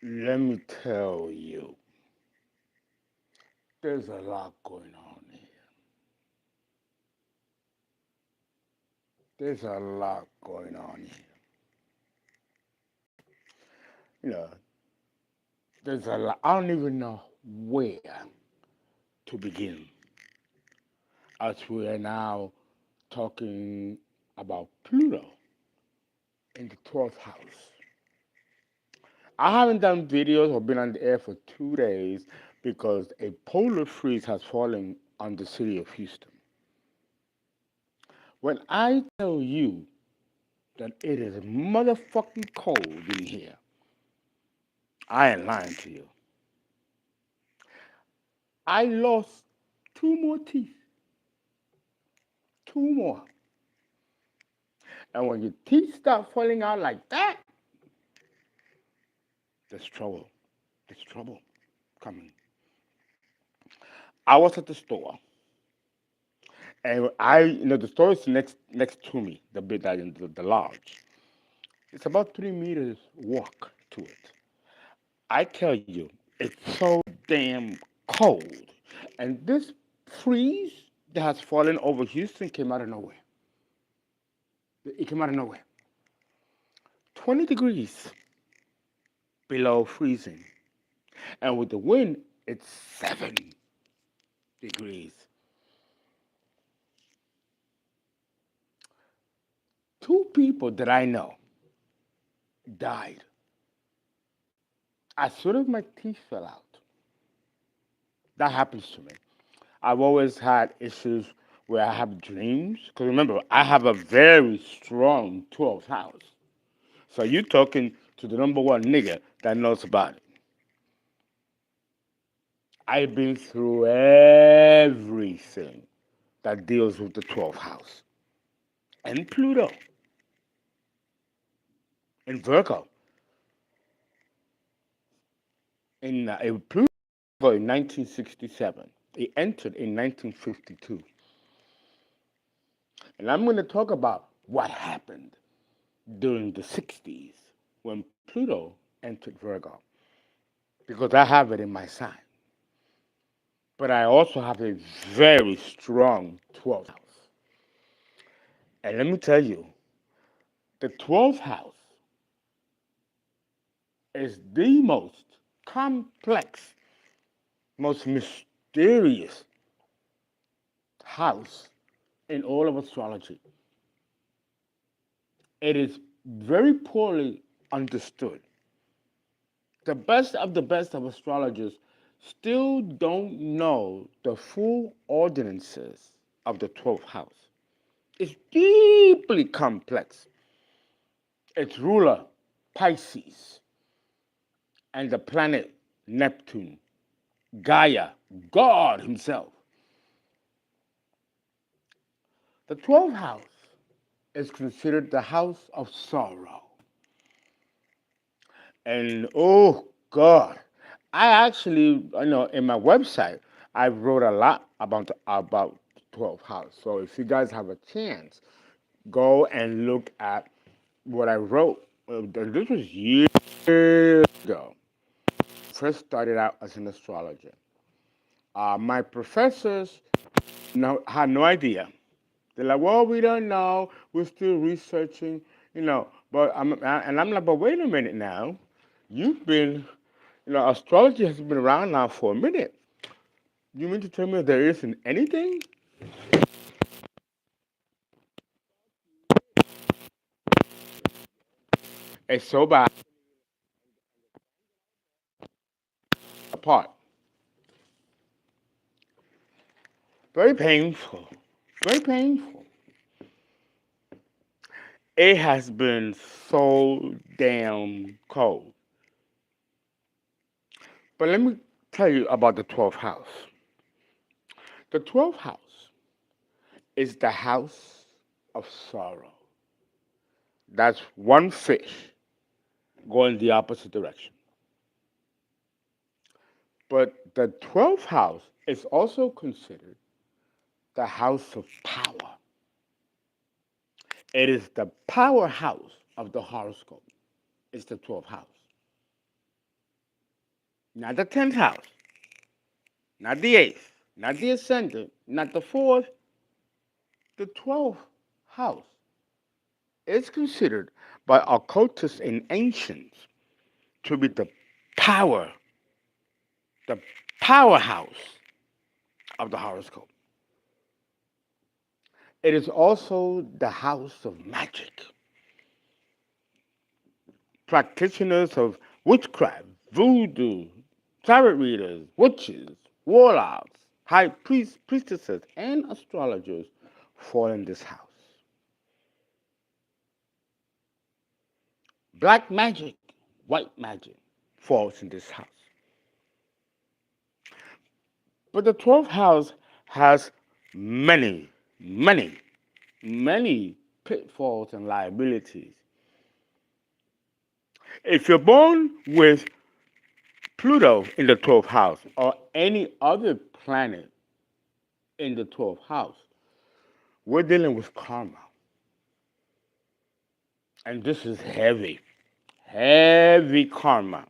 Let me tell you, there's a lot going on here. There's a lot going on here. You know, there's a lot. I don't even know where to begin as we are now talking about Pluto in the 12th house. I haven't done videos or been on the air for 2 days because a polar freeze has fallen on the city of Houston. When I tell you that it is motherfucking cold in here, I ain't lying to you. I lost two more teeth. Two more. And when your teeth start falling out like that, there's trouble. There's trouble coming. I was at the store, and the store is next to me, the bit that the lodge. It's about 3 meters walk to it. I tell you, it's so damn cold, and this freeze that has fallen over Houston came out of nowhere. It came out of nowhere. 20 degrees below freezing, and with the wind, it's 7 degrees. Two people that I know died as soon as my teeth fell out. That happens to me. I've always had issues where I have dreams. Because remember, I have a very strong 12th house. So you're talking to the number one nigga that knows about it. I've been through everything that deals with the 12th house. And Pluto in Virgo. Pluto in 1967. It entered in 1952. And I'm going to talk about what happened during the 60s when Pluto entered Virgo, because I have it in my sign. But I also have a very strong 12th house. And let me tell you, the 12th house is the most complex, most mysterious house in all of astrology. It is very poorly understood. The best of astrologers still don't know the full ordinances of the 12th house. It's deeply complex. Its ruler, Pisces, and the planet Neptune, Gaia, God Himself. The 12th house is considered the house of sorrow. And oh God, I actually, in my website, I wrote a lot about 12th house. So if you guys have a chance, go and look at what I wrote. This was years ago. First started out as an astrologer. My professors had no idea. They're like, well, we don't know. We're still researching. I'm like, but wait a minute now. You've been, astrology has been around now for a minute. You mean to tell me there isn't anything? It's so bad. Apart. Very painful. Very painful. It has been so damn cold. But let me tell you about the 12th house. The 12th house is the house of sorrow. That's one fish going the opposite direction. But the 12th house is also considered the house of power. It is the powerhouse of the horoscope. It's the 12th house. not the 10th house, not the 8th, not the ascendant, not the 4th, the 12th house is considered by occultists and ancients to be power, the powerhouse of the horoscope. It is also the house of magic. Practitioners of witchcraft, voodoo, tarot readers, witches, warlocks, high priests, priestesses, and astrologers fall in this house. Black magic, white magic falls in this house. But the 12th house has many, many, many pitfalls and liabilities. If you're born with Pluto in the 12th house or any other planet in the 12th house, we're dealing with karma. And this is heavy, heavy karma.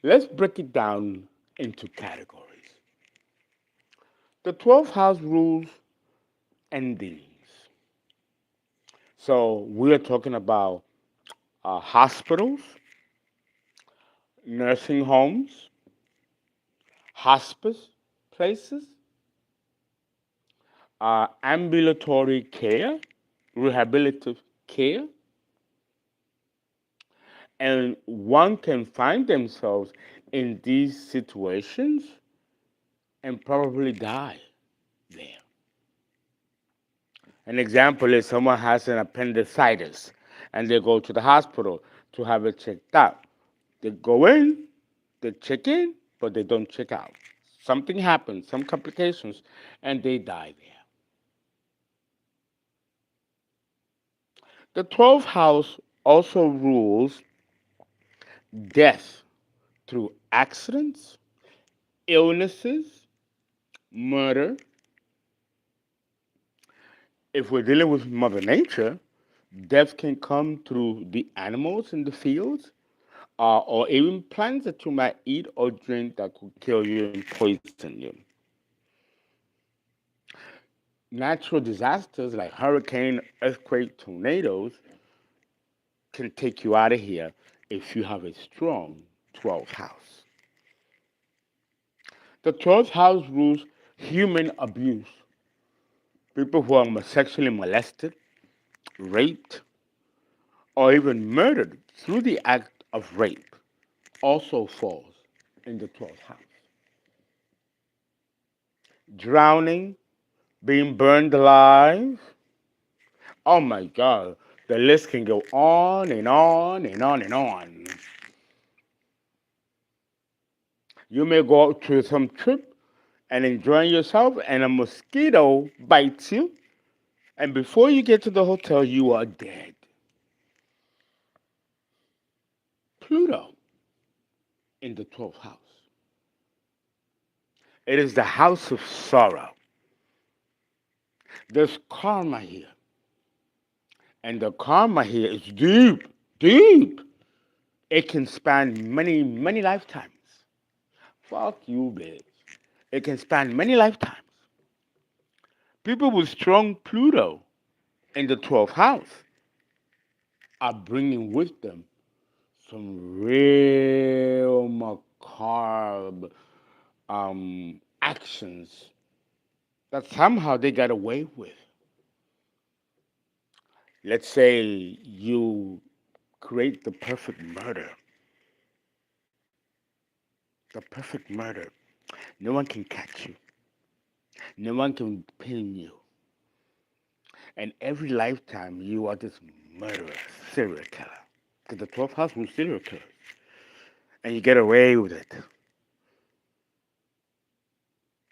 Let's break it down into categories. The 12th house rules endings. So we're talking about hospitals, nursing homes, hospice places, ambulatory care, rehabilitative care, and one can find themselves in these situations and probably die there. An example is someone has an appendicitis and they go to the hospital to have it checked out. They go in, they check in, but they don't check out. Something happens, some complications, and they die there. The 12th house also rules death through accidents, illnesses, murder. If we're dealing with Mother Nature, death can come through the animals in the fields, or even plants that you might eat or drink that could kill you and poison you. Natural disasters like hurricane, earthquake, tornadoes can take you out of here if you have a strong 12th house. The 12th house rules human abuse. People who are sexually molested, raped, or even murdered through the act of rape also falls in the 12th house. Drowning, being burned alive. Oh my God, the list can go on and on and on and on. You may go out to some trip and enjoying yourself, and a mosquito bites you, and before you get to the hotel, you are dead. Pluto in the 12th house. It is the house of sorrow. There's karma here. And the karma here is deep, deep. It can span many, many lifetimes. Fuck you, bitch. It can span many lifetimes. People with strong Pluto in the 12th house are bringing with them some real macabre actions that somehow they got away with. Let's say you create the perfect murder. The perfect murder. No one can catch you. No one can pin you. And every lifetime you are this murderer, serial killer. Because the 12th house was serial killers. And you get away with it.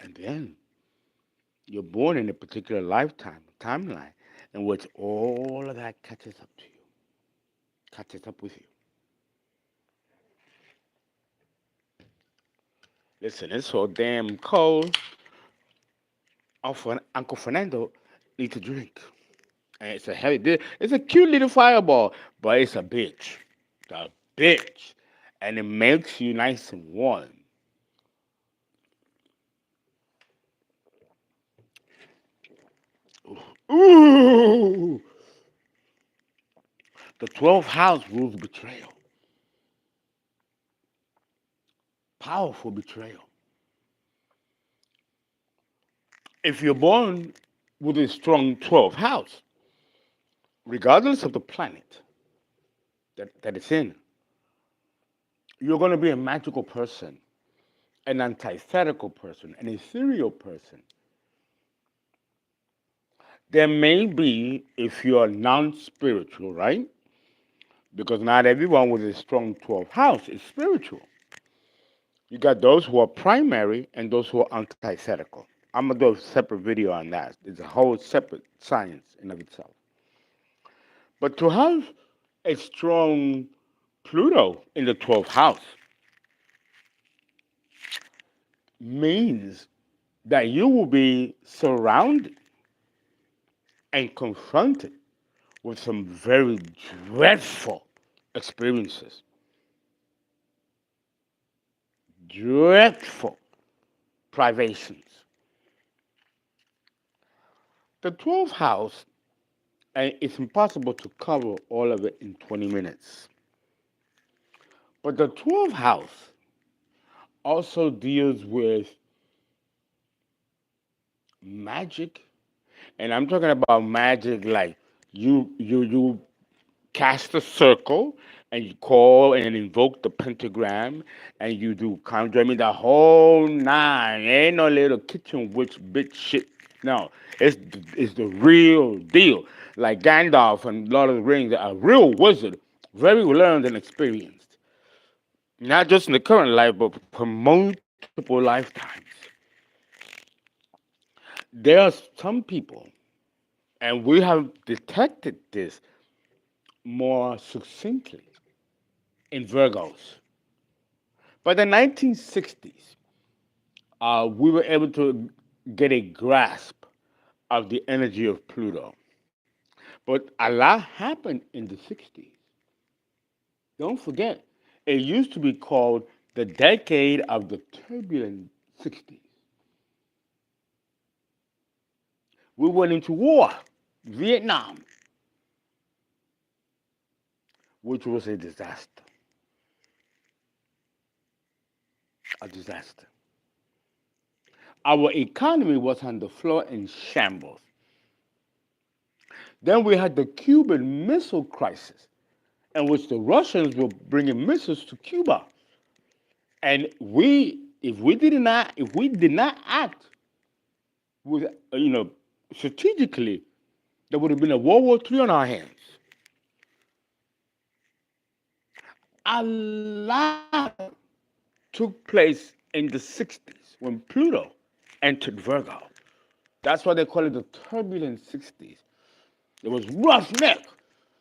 And then you're born in a particular timeline, in which all of that catches up to you, catches up with you. Listen, it's so damn cold. Uncle Fernando needs a drink. And it's a it's a cute little fireball, but it's a bitch. A bitch. and it makes you nice and warm. Ooh! The 12th house rules betrayal. Powerful betrayal. If you're born with a strong 12th house, regardless of the planet that it's in, you're going to be a magical person, an antithetical person, an ethereal person. There may be, if you're non spiritual, right? Because not everyone with a strong 12th house is spiritual. You got those who are primary and those who are antithetical. I'm gonna do a separate video on that. It's a whole separate science in of itself. But to have a strong Pluto in the 12th house means that you will be surrounded and confronted with some very dreadful experiences. Dreadful privations. The 12th house, and it's impossible to cover all of it in 20 minutes. But the 12th house also deals with magic, and I'm talking about magic like you cast a circle and you call and invoke the pentagram and you do conjure. I mean the whole nine. Ain't no little kitchen witch bitch shit. No, it's the real deal. Like Gandalf and Lord of the Rings, a real wizard, very learned and experienced. Not just in the current life, but for multiple lifetimes. There are some people, and we have detected this more succinctly in Virgos. By the 1960s, we were able to get a grasp of the energy of Pluto. But a lot happened in the 60s. Don't forget, it used to be called the decade of the turbulent 60s. We went into war, Vietnam, which was a disaster. A disaster. Our economy was on the floor in shambles. Then we had the Cuban Missile Crisis, in which the Russians were bringing missiles to Cuba, and if we did not act with strategically, there would have been a World War III on our hands. A lot took place in the 60s when Pluto entered Virgo. That's why they call it the turbulent 60s. It was roughneck.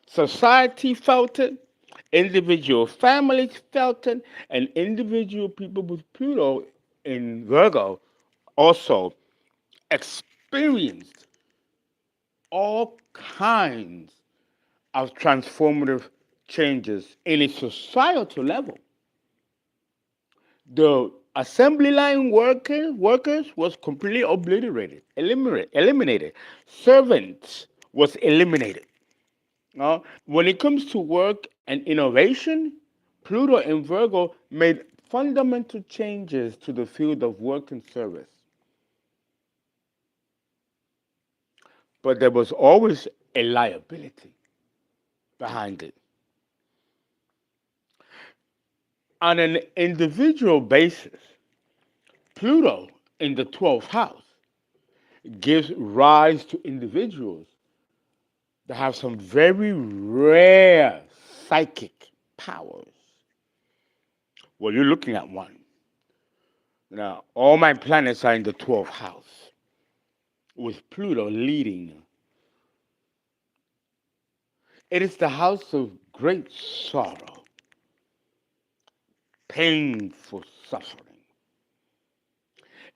Society felt it, individual families felt it, and individual people with Pluto in Virgo also experienced all kinds of transformative changes in a societal level. The assembly line workers was completely obliterated, eliminated. Servants was eliminated. When it comes to work and innovation, Pluto and Virgo made fundamental changes to the field of work and service. But there was always a liability behind it. On an individual basis, Pluto in the 12th house gives rise to individuals that have some very rare psychic powers. Well, you're looking at one. Now, all my planets are in the 12th house, with Pluto leading. It is the house of great sorrow, painful suffering.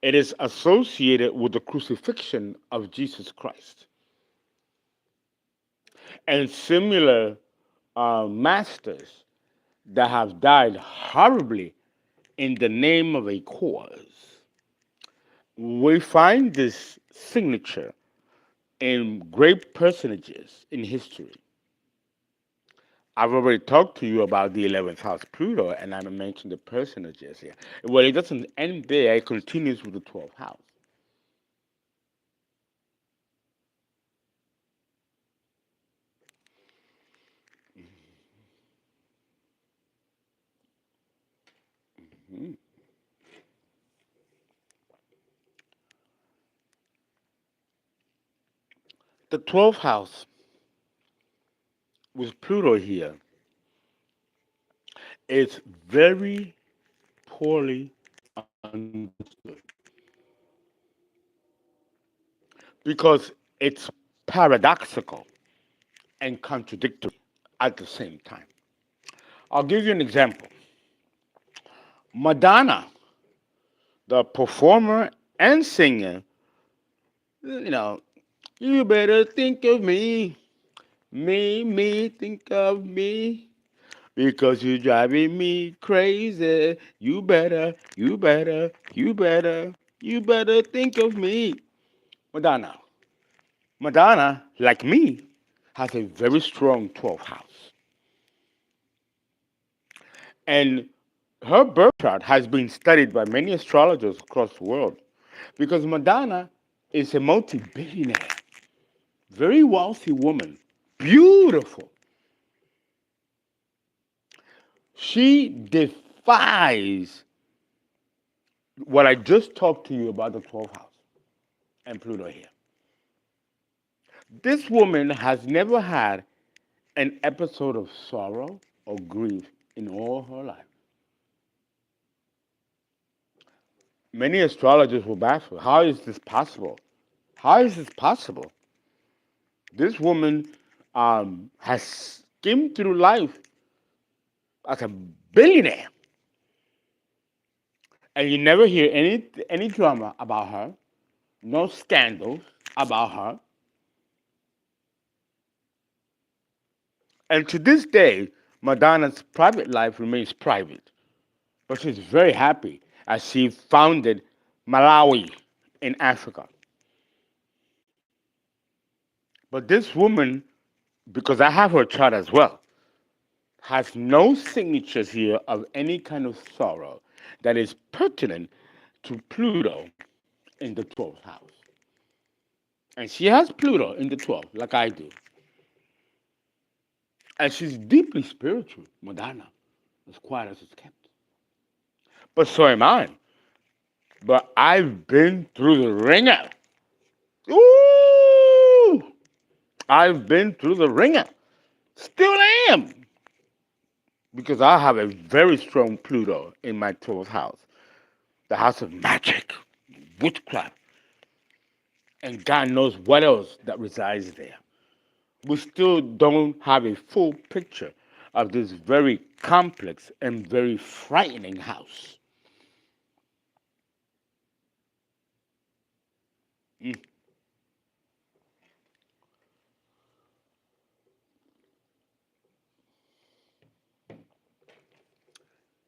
It is associated with the crucifixion of Jesus Christ. And similar masters that have died horribly in the name of a cause. We find this signature in great personages in history. I've already talked to you about the 11th house Pluto, and I mentioned the personages here. Well, it doesn't end there, it continues with the 12th house. Mhm. The 12th house with Pluto here is very poorly understood because it's paradoxical and contradictory at the same time. I'll give you an example. Madonna, the performer and singer, you know, you better think of me, think of me, because you're driving me crazy. You better think of me. Madonna. Madonna, like me, has a very strong 12th house. And her birth chart has been studied by many astrologers across the world because Madonna is a multi billionaire, very wealthy woman, beautiful. She defies what I just talked to you about the 12th house and Pluto here. This woman has never had an episode of sorrow or grief in all her life. Many astrologers were baffled. How is this possible? How is this possible? This woman has skimmed through life as a billionaire, and you never hear any drama about her, no scandals about her. And to this day, Madonna's private life remains private, but she's very happy as she founded Malawi in Africa. But this woman, because I have her chart as well, has no signatures here of any kind of sorrow that is pertinent to Pluto in the 12th house. And she has Pluto in the 12th, like I do. And she's deeply spiritual, Madonna, as quiet as it's kept. But so am I. But I've been through the ringer. Ooh! I've been through the ringer. Still am. Because I have a very strong Pluto in my 12th house, the house of magic, witchcraft, and God knows what else that resides there. We still don't have a full picture of this very complex and very frightening house. Mm.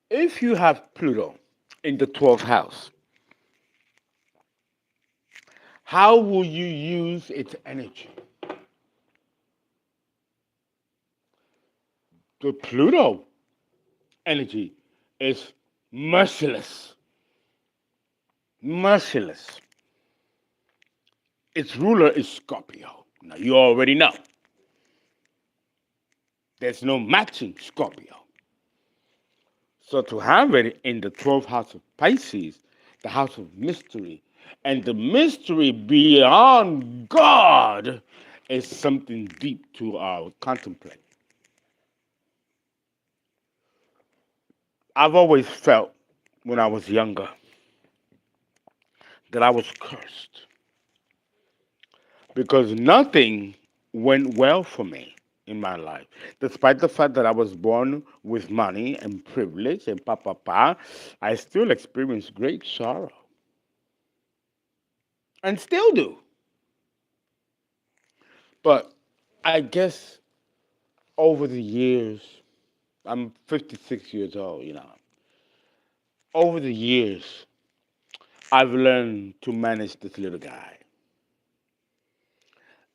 If you have Pluto in the 12th house, how will you use its energy? The Pluto energy is merciless. Merciless. Its ruler is Scorpio. Now, you already know. There's no matching Scorpio. So to have it in the 12th house of Pisces, the house of mystery, and the mystery beyond God is something deep to contemplate. I've always felt when I was younger that I was cursed because nothing went well for me in my life. Despite the fact that I was born with money and privilege and I still experienced great sorrow and still do. But I guess over the years, I'm 56 years old, Over the years, I've learned to manage this little guy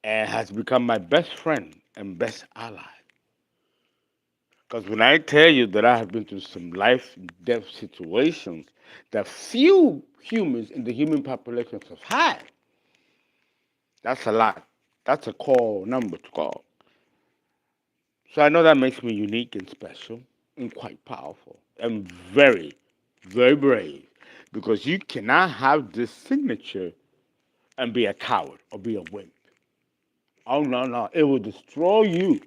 and has become my best friend and best ally. Because when I tell you that I have been through some life and death situations that few humans in the human population have had, that's a lot. That's a call number to call. So I know that makes me unique and special and quite powerful and very, very brave. Because you cannot have this signature and be a coward or be a wimp. Oh, no, no. It will destroy you.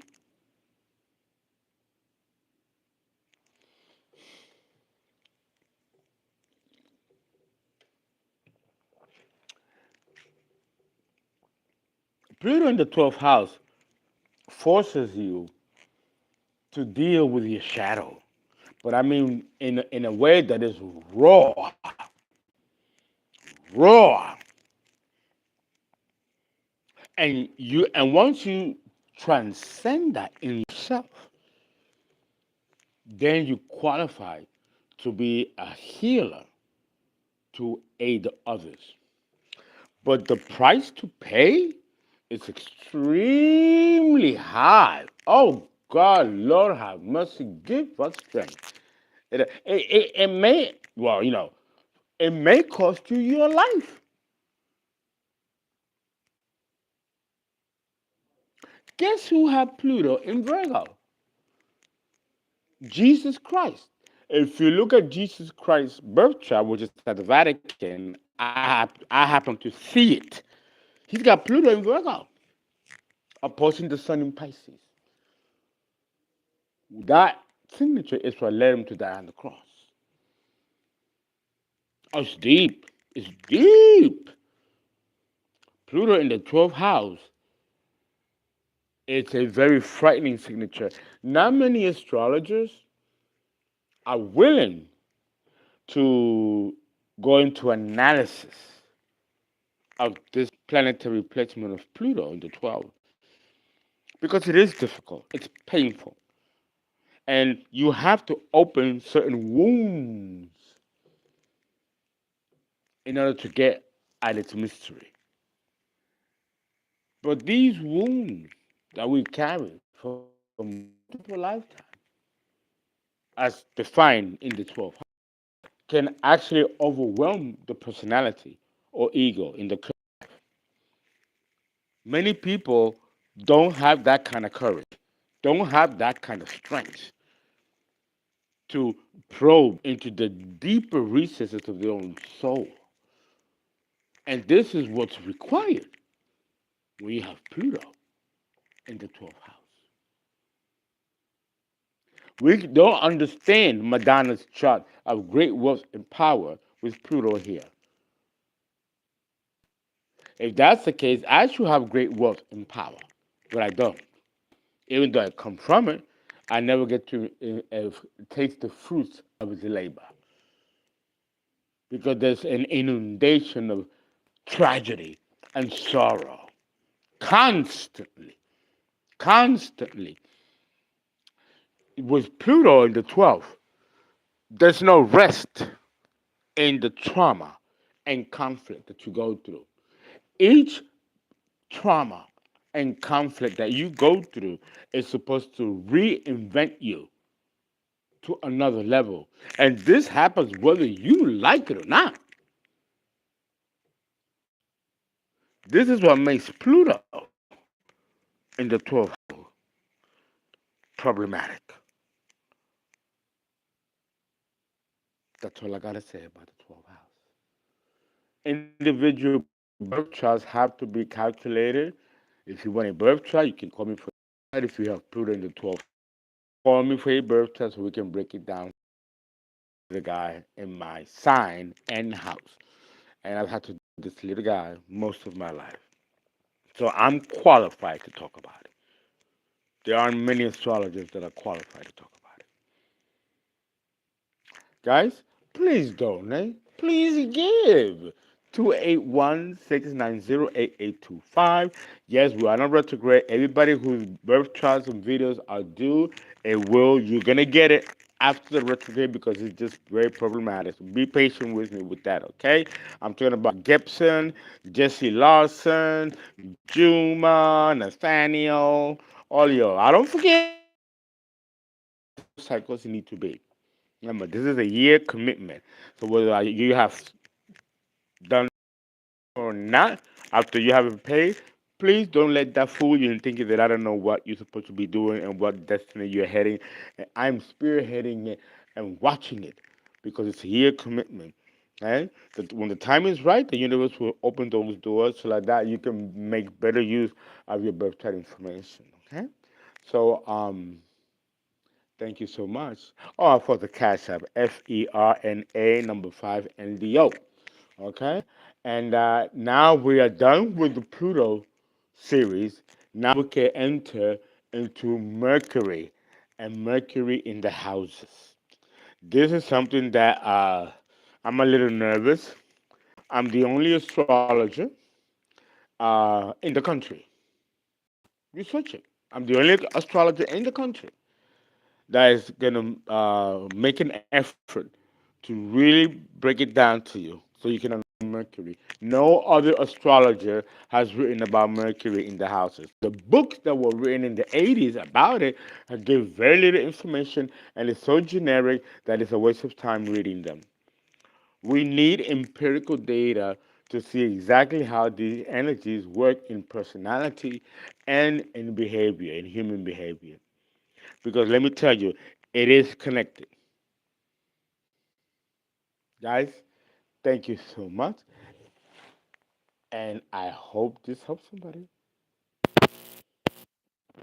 Pluto in the 12th house forces you to deal with your shadow. But I mean, in a way that is raw, raw. And once you transcend that in yourself, then you qualify to be a healer to aid others. But the price to pay is extremely high. Oh God, Lord have mercy, give us strength. It may, well, it may cost you your life. Guess who had Pluto in Virgo? Jesus Christ. If you look at Jesus Christ's birth chart, which is at the Vatican, I happen to see it. He's got Pluto in Virgo, opposing the sun in Pisces. That signature is what led him to die on the cross. Oh, it's deep. It's deep. Pluto in the 12th house. It's a very frightening signature. Not many astrologers are willing to go into analysis of this planetary placement of Pluto in the 12th because it is difficult, it's painful, and you have to open certain wounds in order to get at its mystery. But these wounds that we carry from multiple lifetimes, as defined in the 12th, can actually overwhelm the personality or ego in the many people don't have that kind of courage, don't have that kind of strength to probe into the deeper recesses of their own soul. And this is what's required when you have Pluto in the 12th house. We don't understand Madonna's chart of great wealth and power with Pluto here. If that's the case, I should have great wealth and power, but I don't. Even though I come from it, I never get to taste the fruits of his labor because there's an inundation of tragedy and sorrow constantly, constantly. With Pluto in the 12th, there's no rest in the trauma and conflict that you go through. Each trauma and conflict that you go through is supposed to reinvent you to another level. And this happens whether you like it or not. This is what makes Pluto in the 12th problematic. That's all I gotta say about the 12th house. Individual birth charts have to be calculated. If you want a birth chart, you can call me for that. If you have Pluto in the 12th, call me for a birth chart so we can break it down. The guy in my sign and house. And I've had to deal with this little guy most of my life. So I'm qualified to talk about it. There aren't many astrologers that are qualified to talk about it. Guys, please donate. Please give. 281-690-8825. Yes, we are not retrograde. Everybody whose birth charts and videos are due It will. You're gonna get it after the retrograde because it's just very problematic. So be patient with me with that, okay? I'm talking about Gibson, Jesse Lawson, Juma, Nathaniel, all y'all. I don't forget those cycles you need to be. Remember, this is a year commitment. So whether you have done or not, after you have it paid, please don't let that fool you and thinking that I don't know what you're supposed to be doing and what destiny you're heading. And I'm spearheading it and watching it because it's a year commitment. Okay? That when the time is right, the universe will open those doors so like that you can make better use of your birth chart information. Okay? So thank you so much. Oh, for the Cash App, FERNA number 5NDO. Okay? And now we are done with the Pluto series. Now we can enter into Mercury and Mercury in the houses. This is something that I'm a little nervous. I'm the only astrologer in the country. Research it. I'm the only astrologer in the country that is going to make an effort to really break it down to you so you can understand Mercury. No other astrologer has written about Mercury in the houses. The books that were written in the 80s about it give very little information and it's so generic that it's a waste of time reading them. We need empirical data to see exactly how these energies work in personality and in behavior, in human behavior. Because let me tell you, it is connected. Guys, thank you so much. And I hope this helps somebody.